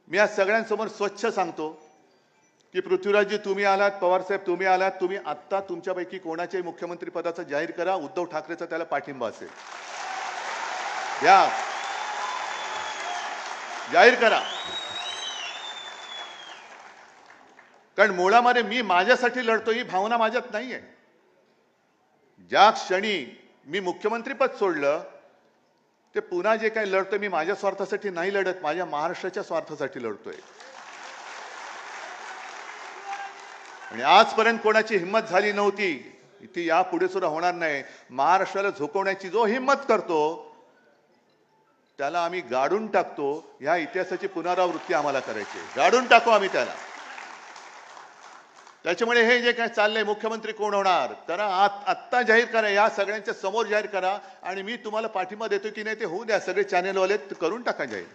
मी आज सगळ्यांसमोर स्वच्छ सांगतो की पृथ्वीराजजी तुम्ही आलात, पवारसाहेब तुम्ही आलात, तुम्ही आत्ता तुमच्यापैकी कोणाच्याही मुख्यमंत्री पदाचं जाहीर करा, उद्धव ठाकरेचा त्याला पाठिंबा असेल, द्या, जाहीर करा. कारण मुळामध्ये मी माझ्यासाठी लढतो ही भावना माझ्यात नाहीये. ज्या क्षणी मी मुख्यमंत्रीपद सोडलं ते पुन्हा जे काही लढतो मी माझ्या स्वार्थासाठी नाही लढत, माझ्या महाराष्ट्राच्या स्वार्थासाठी लढतोय. आणि आजपर्यंत कोणाची हिंमत झाली नव्हती, ती यापुढे सुद्धा होणार नाही. महाराष्ट्राला झोकवण्याची जो हिंमत करतो त्याला आम्ही गाडून टाकतो. ह्या इतिहासाची पुनरावृत्ती आम्हाला करायची, गाडून टाकू आम्ही त्याला. त्याच्यामुळे हे जे काय चाललंय, मुख्यमंत्री कोण होणार तर आत्ता जाहीर करा, या सगळ्यांच्या समोर जाहीर करा. आणि मी तुम्हाला पाठिंबा देतो की नाही ते होऊ द्या, सगळे चॅनेलवाले करून टाका जाहीर.